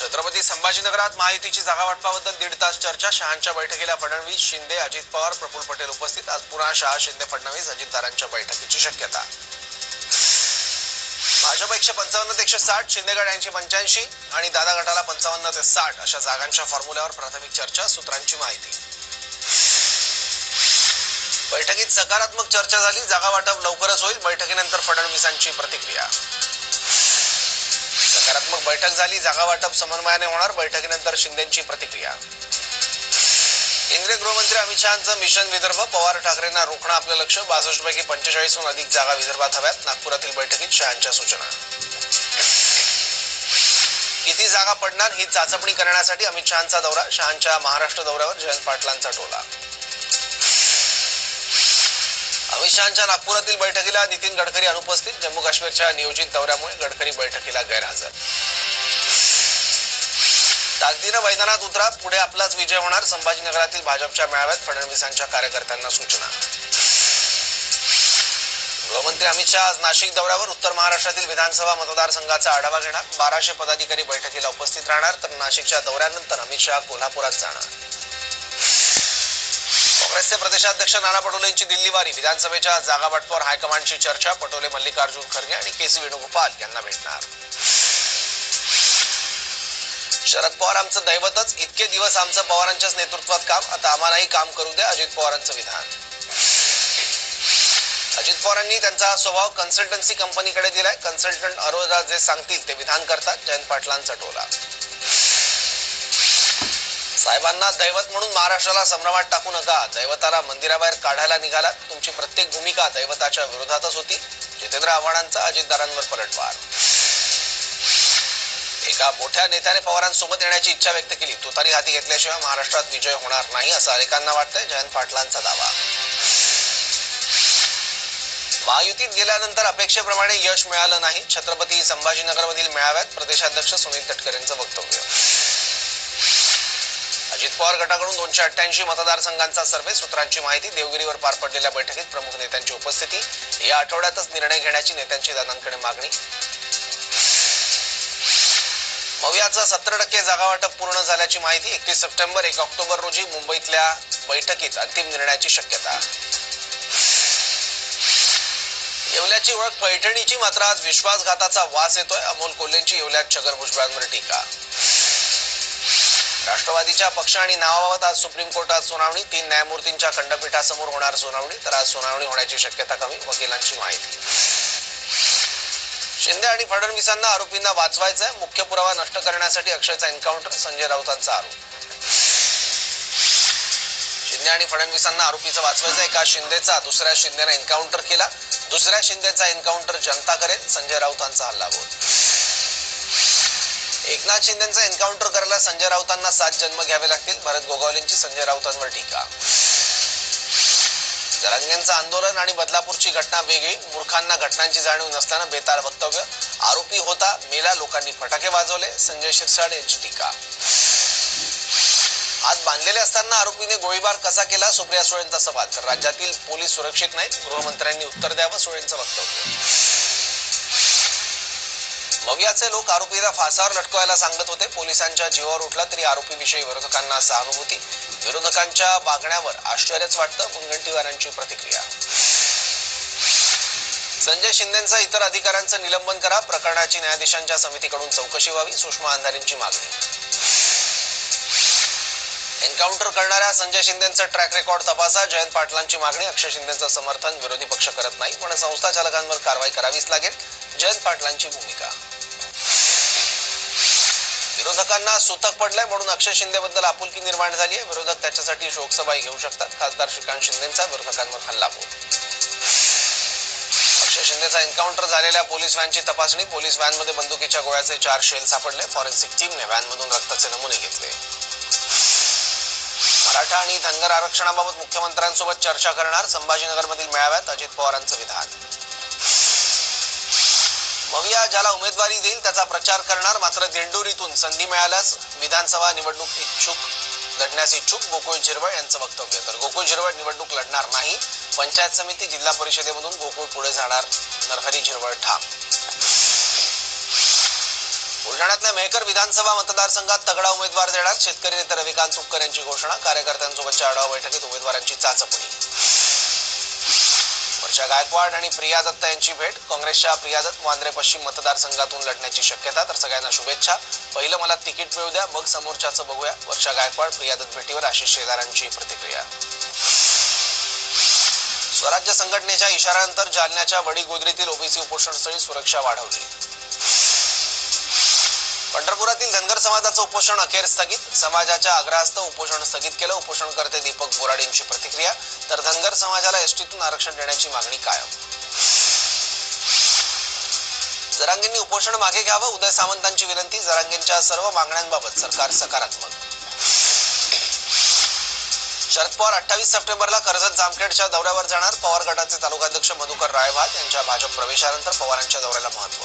छत्रपती संभाजीनगरात महायुतीची जागा वाटपाबद्दल 1.5 तास चर्चा। शहांच्या बैठकीला फडणवीस, शिंदे, अजित पवार, प्रफुल्ल पटेल उपस्थित। आज पुन्हा शहा, शिंदे, फडणवीस, अजितदारांच्या बैठकीची शक्यता। भाजप 155 ते 160, शिंदे गट 85 आणि दादा गटाला 55 ते 60 अशा जागांच्या फॉर्म्युल्यावर प्राथमिक चर्चा। सूत्रांची माहिती। बैठकीत सकारात्मक चर्चा झाली। जागा वाटप लवकरच होईल। बैठकीनंतर फडणवीसांची प्रतिक्रिया। सकारात्मक बैठक झाली। जागा वाटप समन्वयाने होणार। बैठकीनंतर शिंदेंची प्रतिक्रिया। केंद्रीय गृहमंत्री अमित शहांचं मिशन विदर्भ। पवार ठाकरेंना रोखणं आपलं लक्ष्य। 62 पैकी 45हून अधिक जागा विदर्भात हव्यात। नागपुरातील बैठकीत शहांच्या सूचना। किती जागा पडणार ही चाचपणी करण्यासाठी अमित शहांचा दौरा। शहांच्या महाराष्ट्र दौऱ्यावर जयंत पाटलांचा टोला। अमित शहांच्या नागपुरातील बैठकीला नितीन गडकरी अनुपस्थित। जम्मू काश्मीरच्या नियोजित दौऱ्यामुळे गडकरी बैठकीला गैरहजर। ताकदीनं मैदानात उतरा, पुढे आपलाच विजय होणार। संभाजीनगरातील भाजपच्या मेळाव्यात फडणवीसांच्या कार्यकर्त्यांना सूचना। गृहमंत्री अमित शहा आज नाशिक दौऱ्यावर। उत्तर महाराष्ट्रातील विधानसभा मतदारसंघाचा आढावा घेणार। 1200 पदाधिकारी बैठकीला उपस्थित राहणार। तर नाशिकच्या दौऱ्यानंतर अमित शहा कोल्हापुरात जाणार। काँग्रेसचे प्रदेशाध्यक्ष नाना पटोले यांची दिल्ली वारी। विधानसभेच्या जागा वाटपावर हायकमांडची चर्चा। पटोले मल्लिकार्जुन खरगे आणि के.सी. वेणुगोपाल यांना भेटणार। शरद पवार आमचं दैवतच। इतके दिवस आमचं पवारांच्याच नेतृत्वात काम, आता आम्हालाही काम करू द्या, अजित पवारांचं विधान। अजित पवारांनी त्यांचा स्वभाव कन्सल्टन्सी कंपनीकडे दिलाय। कन्सल्टंट अरोरा जे सांगतील ते विधान करतात। जयंत पाटलांचा टोला। साहेबांना दैवत म्हणून महाराष्ट्राला संभ्रमात टाकू नका। दैवताला मंदिराबाहेर काढायला निघालात। तुमची प्रत्येक भूमिका दैवताच्या विरोधातच होती। जितेंद्र आव्हाडांचा अजितदारांवर पलटवार। एका मोठ्या नेत्याने पवारांसोबत येण्याची इच्छा व्यक्त केली। तुतारी हाती घेतल्याशिवाय महाराष्ट्रात विजय होणार नाही असं अनेकांना वाटतंय। जयंत पाटलांचा दावा। महायुतीत गेल्यानंतर अपेक्षेप्रमाणे यश मिळालं नाही। छत्रपती संभाजीनगरमधील मेळाव्यात प्रदेशाध्यक्ष सुनील तटकरेंचं वक्तव्य। अजित पवार गटाकडून 288 मतदारसंघांचा सर्व्हे। सूत्रांची माहिती। देवगिरीवर पार पडलेल्या बैठकीत प्रमुख नेत्यांची उपस्थिती। या आठवड्यातच निर्णय घेण्याची नेत्यांची दादांकडे मागणी। मवियाचं 70% जागा वाटप पूर्ण झाल्याची माहिती। 31 सप्टेंबर 1 ऑक्टोबर रोजी मुंबईतल्या बैठकीत अंतिम निर्णयाची शक्यता। येवल्याची ओळख पैठणीची, मात्र आज विश्वासघाताचा वास येतोय। अमोल कोल्हेंची येवल्यात छगन भुजबळांवर टीका। राष्ट्रवादीच्या पक्ष आणि नावाबाबत आज सुप्रीम कोर्टात सुनावणी। 3 न्यायमूर्तींच्या खंडपीठासमोर होणार सुनावणी। तर आज सुनावणी होण्याची शक्यता कमी, वकिलांची माहिती। शिंदे आणि फडणवीसांना आरोपींना वाचवायचंय। मुख्य पुरावा नष्ट करण्यासाठी अक्षयचा एन्काउंटर। संजय राऊतांचा आरोप। शिंदे आणि फडणवीसांना आरोपीचं वाचवायचं। एका शिंदेचा दुसऱ्या शिंदेने एन्काउंटर केला। दुसऱ्या शिंदेचा एन्काउंटर जनता करेल। संजय राऊतांचा हल्लाबोल। एकनाथ शिंदेचा एन्काउंटर करायला संजय राऊतांना 7 जन्म घ्यावे लागतील। भरत गोगावलेंची संजय राऊतांवर टीका। जरांगेंचं आंदोलन आणि बदलापूरची घटना वेगळी। मूर्खांना घटनांची जाणीव नसताना बेताल वक्तव्य। आरोपी होता, मेला, लोकांनी फटाके वाजवले। संजय शिरसाट यांची टीका। हात बांधलेले असताना आरोपीने गोळीबार कसा केला, सुप्रिया सुळेंचा सवाल। तर राज्यातील पोलीस सुरक्षित नाहीत, गृहमंत्र्यांनी उत्तर द्यावं, सुळेंचं वक्तव्य। मवियाचे लोक आरोपीला फासावर लटकवायला सांगत होते। पोलिसांच्या जीवावर उठला तरी आरोपीविषयी विरोधकांना सहानुभूती। विरोधकांच्या वागण्यावर आश्चर्यच वाटतं, मुनगंटीवारांची प्रतिक्रिया। संजय शिंदेंचा इतर अधिकाऱ्यांचं निलंबन करा। प्रकरणाची न्यायाधीशांच्या समितीकडून चौकशी व्हावी, सुषमा अंधारेंची मागणी। एन्काउंटर करणाऱ्या संजय शिंदेंचं ट्रॅक रेकॉर्ड तपासा। जयंत पाटलांची मागणी। अक्षय शिंदेंचं समर्थन। विरोधी पक्ष करत नाही, पण संस्था चालकांवर कारवाई करावीच लागेल। जयंत पाटलांची भूमिका। विरोधकांना सुतक पडलंय म्हणून अक्षय शिंदेबद्दल आपुलकी निर्माण झाली आहे। विरोधक त्याच्यासाठी शोकसभाही घेऊ शकतात। खासदार श्रीकांत शिंदेंचा विरोधकांवर हल्लाबोल। अक्षय शिंदेचा एन्काउंटर झालेल्या पोलीस व्हॅनची तपासणी। पोलीस व्हॅनमध्ये बंदुकीच्या गोळ्याचे 4 शेल सापडले। फॉरेन्सिक टीमने व्हॅनमधून रक्ताचे नमुने घेतले। मराठा आणि धनगर आरक्षणाबाबत मुख्यमंत्र्यांसोबत चर्चा करणार। संभाजीनगरमधील मेळाव्यात अजित पवारांचं विधान। मविया ज्याला उमेदवारी देईल त्याचा प्रचार करणार, मात्र दिंडोरीतून संधी मिळाल्यास विधानसभा निवडणूक लढण्यास इच्छुक गोकुळ झिरवळ यांचं वक्तव्य। तर गोकुळ झिरवळ निवडणूक लढणार नाही। पंचायत समिती जिल्हा परिषदेमधून गोकुळ पुढे जाणार, नरहरी झिरवळ ठाम। बुलढाण्यातल्या मेहकर विधानसभा मतदारसंघात तगडा उमेदवार देणार शेतकरी नेते रविकांत तुपकर यांची घोषणा. कार्यकर्त्यांसोबतच्या आढावा बैठकीत उमेदवारांची चाचपणी. वर्षा गायकवाड आणि प्रिया दत्त यांची भेट. काँग्रेसच्या प्रिया दत्त वांद्रे पश्चिम मतदारसंघातून लढण्याची शक्यता. तर सगळ्यांना शुभेच्छा. पहिलं मला तिकीट मिळू द्या, मग समोरच्याचं बघूया. वर्षा गायकवाड प्रिया दत्त भेटीवर आशिष शेलारांची प्रतिक्रिया. स्वराज्य संघटनेच्या इशाऱ्यानंतर जालन्याच्या वडीगोद्रीतील ओबीसी उपोषणस्थळी सुरक्षा वाढवली. पंढरपुरातील धनगर समाजाचं उपोषण अखेर स्थगित. समाजाच्या आग्रहास्तव उपोषण स्थगित केलं. उपोषणकर्ते दीपक बोराडेंची प्रतिक्रिया. तर धनगर समाजाला एसटीतून आरक्षण देण्याची मागणी कायम. जरांगेंनी उपोषण मागे घ्यावं, उदय सामंतांची विनंती. जरांगेंच्या सर्व मागण्यांबाबत सरकार सकारात्मक. शरद पवार 28 सप्टेंबरला कर्जत जामखेडच्या दौऱ्यावर जाणार. पवार गटाचे तालुकाध्यक्ष मधुकर रायभात यांच्या भाजप प्रवेशानंतर पवारांच्या दौऱ्याला महत्व.